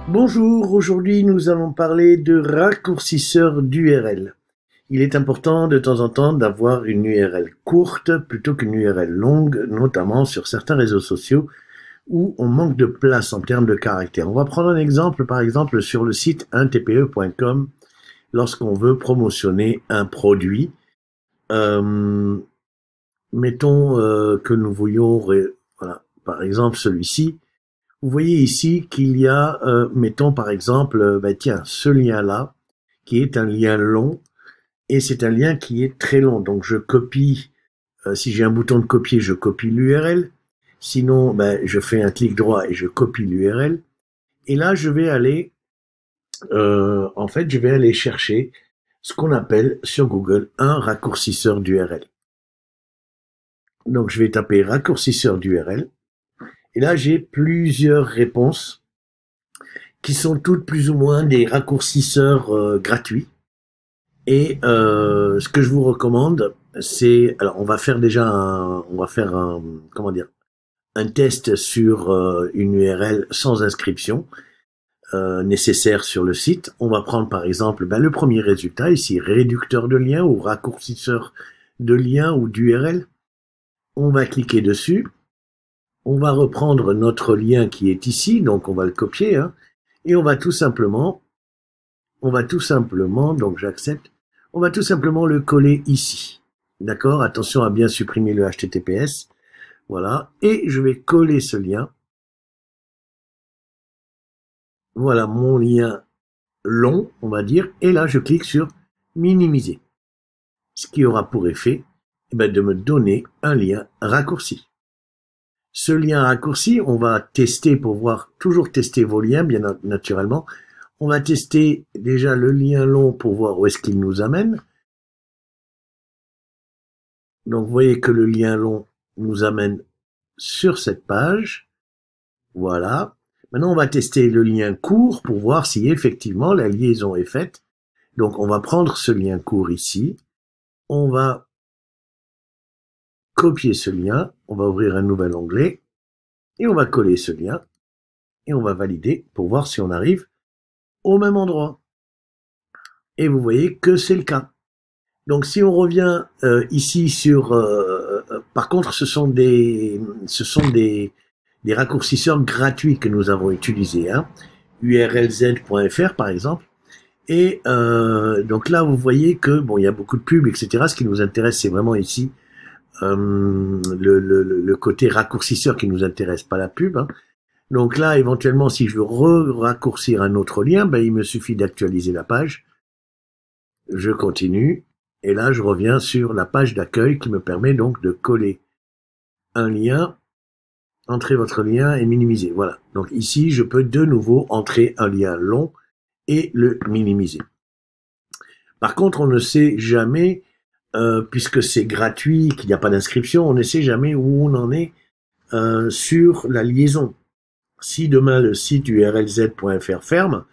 Bonjour, aujourd'hui nous allons parler de raccourcisseurs d'URL. Il est important de temps en temps d'avoir une URL courte plutôt qu'une URL longue, notamment sur certains réseaux sociaux où on manque de place en termes de caractères. On va prendre un exemple, par exemple sur le site 1tpe.com, lorsqu'on veut promotionner un produit. Mettons que nous voulions, voilà, par exemple celui-ci. Vous voyez ici qu'il y a, mettons par exemple, tiens, ce lien-là, qui est un lien long, et c'est un lien qui est très long. Donc je copie, si j'ai un bouton de copier, je copie l'URL. Sinon, je fais un clic droit et je copie l'URL. Et là, je vais aller, en fait, je vais aller chercher ce qu'on appelle sur Google un raccourcisseur d'URL. Donc je vais taper raccourcisseur d'URL. Et là, j'ai plusieurs réponses qui sont toutes plus ou moins des raccourcisseurs gratuits. Et ce que je vous recommande, c'est, alors on va faire déjà un test sur une URL sans inscription nécessaire sur le site. On va prendre par exemple le premier résultat ici, réducteur de lien ou raccourcisseur de lien ou d'URL. On va cliquer dessus. On va reprendre notre lien qui est ici, donc on va le copier, hein, et on va tout simplement, donc j'accepte, on va tout simplement le coller ici. D'accord? Attention à bien supprimer le HTTPS. Voilà. Et je vais coller ce lien. Voilà mon lien long, on va dire. Et là, je clique sur minimiser. Ce qui aura pour effet, de me donner un lien raccourci. Ce lien raccourci, on va tester pour voir, toujours tester vos liens, bien naturellement. On va tester déjà le lien long pour voir où est-ce qu'il nous amène. Donc, vous voyez que le lien long nous amène sur cette page. Voilà. Maintenant, on va tester le lien court pour voir si effectivement la liaison est faite. Donc, on va prendre ce lien court ici. On va copier ce lien. On va ouvrir un nouvel onglet. Et on va coller ce lien. Et on va valider pour voir si on arrive au même endroit. Et vous voyez que c'est le cas. Donc si on revient ici sur... par contre, ce sont des raccourcisseurs gratuits que nous avons utilisés. Hein. urlz.fr par exemple. Et donc là, vous voyez que bon, il y a beaucoup de pubs, etc. Ce qui nous intéresse, c'est vraiment ici le côté raccourcisseur qui nous intéresse, pas la pub. Hein. Donc là, éventuellement, si je veux raccourcir un autre lien, il me suffit d'actualiser la page. Je continue. Et là, je reviens sur la page d'accueil qui me permet donc de coller un lien, entrer votre lien et minimiser. Voilà. Donc ici, je peux de nouveau entrer un lien long et le minimiser. Par contre, on ne sait jamais, puisque c'est gratuit, qu'il n'y a pas d'inscription, on ne sait jamais où on en est sur la liaison. Si demain le site urlz.fr ferme,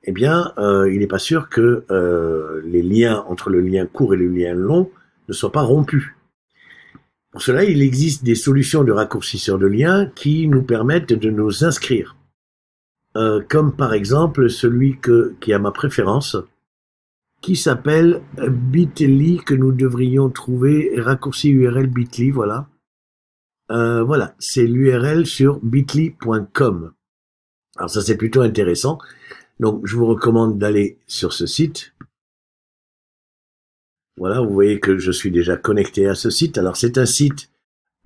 eh bien, il n'est pas sûr que les liens entre le lien court et le lien long ne soient pas rompus. Pour cela, il existe des solutions de raccourcisseurs de liens qui nous permettent de nous inscrire. Comme par exemple celui qui a ma préférence, qui s'appelle Bitly, que nous devrions trouver, raccourci URL Bitly, voilà. Voilà, c'est l'URL sur bitly.com. Alors ça, c'est plutôt intéressant. Donc, je vous recommande d'aller sur ce site. Voilà, vous voyez que je suis déjà connecté à ce site. Alors, c'est un site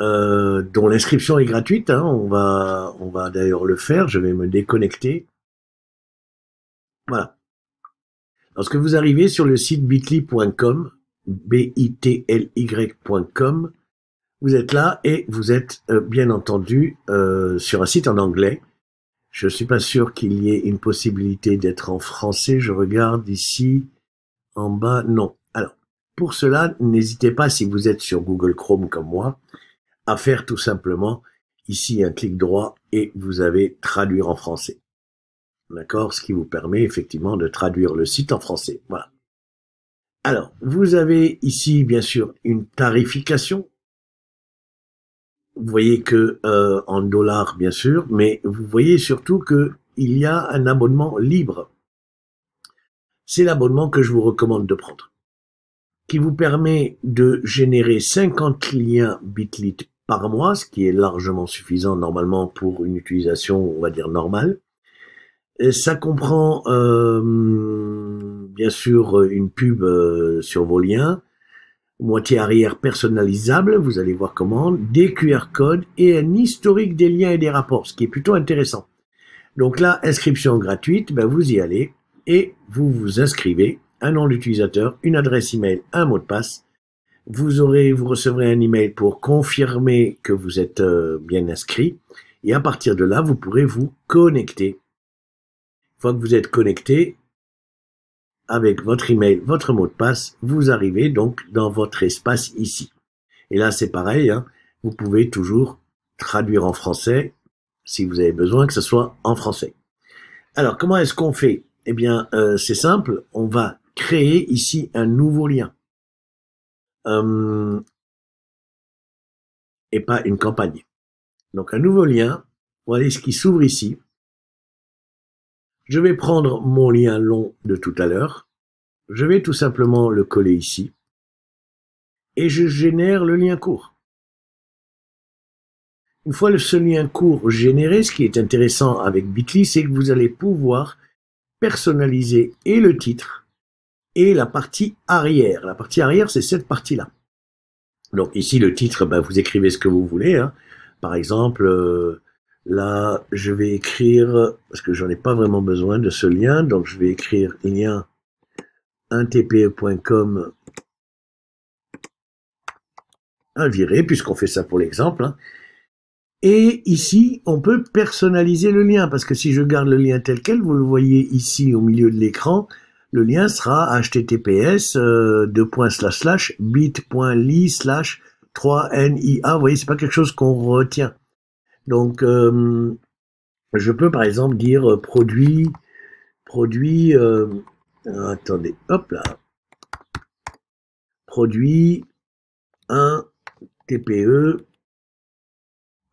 dont l'inscription est gratuite. Hein. On va d'ailleurs le faire. Je vais me déconnecter. Voilà. Lorsque vous arrivez sur le site bitly.com, bitly.com, vous êtes là et vous êtes bien entendu sur un site en anglais. Je suis pas sûr qu'il y ait une possibilité d'être en français. Je regarde ici en bas. Non. Alors, pour cela, n'hésitez pas, si vous êtes sur Google Chrome comme moi, à faire tout simplement ici un clic droit et vous avez traduire en français. D'accord? Ce qui vous permet effectivement de traduire le site en français. Voilà. Alors, vous avez ici, bien sûr, une tarification. Vous voyez que en dollars, bien sûr, mais vous voyez surtout que il y a un abonnement libre. C'est l'abonnement que je vous recommande de prendre, qui vous permet de générer 50 liens Bitly par mois, ce qui est largement suffisant normalement pour une utilisation, on va dire, normale. Et ça comprend bien sûr une pub sur vos liens, moitié arrière personnalisable, vous allez voir comment, des QR codes et un historique des liens et des rapports, ce qui est plutôt intéressant. Donc là, inscription gratuite, ben vous y allez et vous vous inscrivez, un nom d'utilisateur, une adresse email, un mot de passe. Vous recevrez un email pour confirmer que vous êtes bien inscrit et à partir de là, vous pourrez vous connecter. Une fois que vous êtes connecté, avec votre email, votre mot de passe, vous arrivez donc dans votre espace ici. Et là, c'est pareil, hein, vous pouvez toujours traduire en français si vous avez besoin que ce soit en français. Alors, comment est-ce qu'on fait? Eh bien, c'est simple, on va créer ici un nouveau lien. Et pas une campagne. Donc, un nouveau lien, voilà ce qui s'ouvre ici. Je vais prendre mon lien long de tout à l'heure. Je vais tout simplement le coller ici. Et je génère le lien court. Une fois ce lien court généré, ce qui est intéressant avec Bitly, c'est que vous allez pouvoir personnaliser et le titre et la partie arrière. La partie arrière, c'est cette partie-là. Donc ici, le titre, ben, vous écrivez ce que vous voulez. Hein. Par exemple, là, je vais écrire, parce que j'en ai pas vraiment besoin de ce lien, donc je vais écrire lien 1tpe.com à virer, puisqu'on fait ça pour l'exemple. Hein. Et ici, on peut personnaliser le lien, parce que si je garde le lien tel quel, vous le voyez ici au milieu de l'écran, le lien sera https://bit.ly/3nia. Vous voyez, c'est pas quelque chose qu'on retient. Donc, je peux par exemple dire produit, attendez, hop là, produit 1 TPE,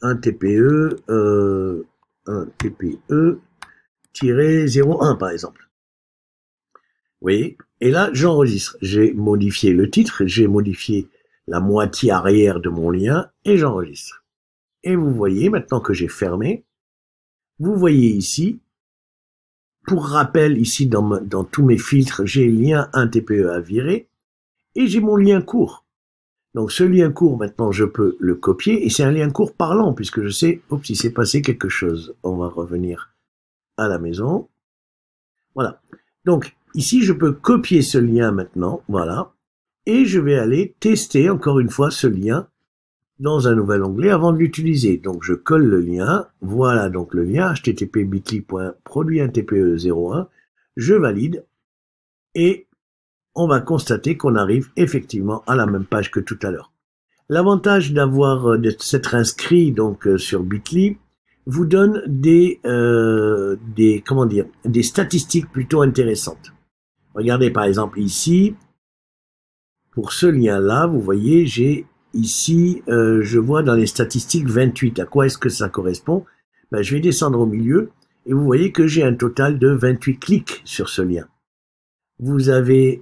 1 TPE, 1 TPE-01 par exemple. Vous voyez? Et là, j'enregistre. J'ai modifié le titre, j'ai modifié la moitié arrière de mon lien et j'enregistre. Et vous voyez, maintenant que j'ai fermé, vous voyez ici, pour rappel, ici dans tous mes filtres, j'ai lien 1 TPE à virer et j'ai mon lien court. Donc ce lien court, maintenant, je peux le copier et c'est un lien court parlant puisque je sais, oups, il s'est passé quelque chose. On va revenir à la maison. Voilà. Donc ici, je peux copier ce lien maintenant, voilà, et je vais aller tester encore une fois ce lien dans un nouvel onglet avant de l'utiliser. Donc je colle le lien, voilà donc le lien http://bit.ly.produit1tpe01, je valide et on va constater qu'on arrive effectivement à la même page que tout à l'heure. L'avantage de s'être inscrit donc sur Bitly vous donne des statistiques plutôt intéressantes. Regardez par exemple ici, pour ce lien-là, vous voyez, j'ai ici, je vois dans les statistiques 28. À quoi est-ce que ça correspond? Ben, je vais descendre au milieu et vous voyez que j'ai un total de 28 clics sur ce lien. Vous avez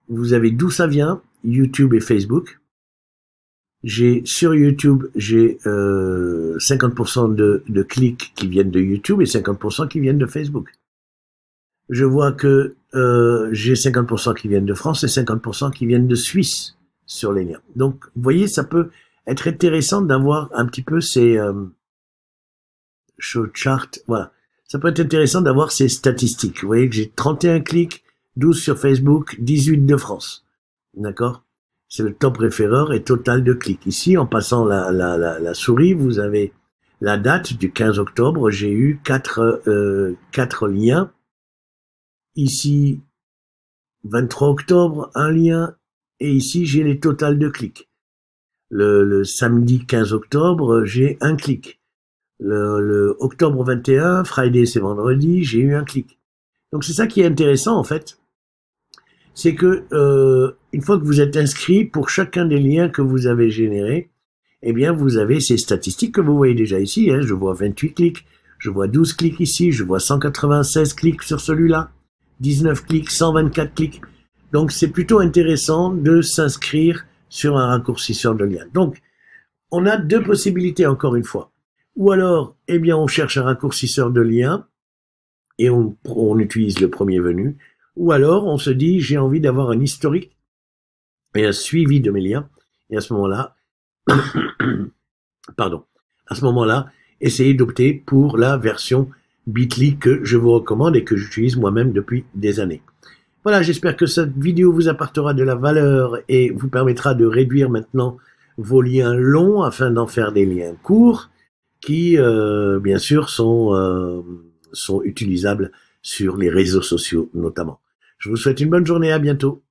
d'où ça vient, YouTube et Facebook. Sur YouTube, j'ai 50% de clics qui viennent de YouTube et 50% qui viennent de Facebook. Je vois que j'ai 50% qui viennent de France et 50% qui viennent de Suisse sur les liens. Donc, vous voyez, ça peut être intéressant d'avoir un petit peu ces show chart. Voilà, ça peut être intéressant d'avoir ces statistiques. Vous voyez que j'ai 31 clics, 12 sur Facebook, 18 de France. D'accord? C'est le top référeur et total de clics. Ici, en passant la souris, vous avez la date du 15 octobre. J'ai eu 4 liens. Ici, 23 octobre, un lien. Et ici, j'ai les totals de clics. Le samedi 15 octobre, j'ai un clic. Le octobre 21, Friday c'est vendredi, j'ai eu un clic. Donc c'est ça qui est intéressant en fait. C'est que une fois que vous êtes inscrit pour chacun des liens que vous avez générés, eh bien, vous avez ces statistiques que vous voyez déjà ici. Hein. Je vois 28 clics, je vois 12 clics ici, je vois 196 clics sur celui-là, 19 clics, 124 clics. Donc, c'est plutôt intéressant de s'inscrire sur un raccourcisseur de lien. Donc, on a deux possibilités, encore une fois. Ou alors, eh bien, on cherche un raccourcisseur de lien et on utilise le premier venu. Ou alors, on se dit, j'ai envie d'avoir un historique et un suivi de mes liens. Et à ce moment-là, à ce moment-là, essayez d'opter pour la version Bitly que je vous recommande et que j'utilise moi-même depuis des années. Voilà, j'espère que cette vidéo vous apportera de la valeur et vous permettra de réduire maintenant vos liens longs afin d'en faire des liens courts qui, bien sûr, sont utilisables sur les réseaux sociaux notamment. Je vous souhaite une bonne journée, à bientôt.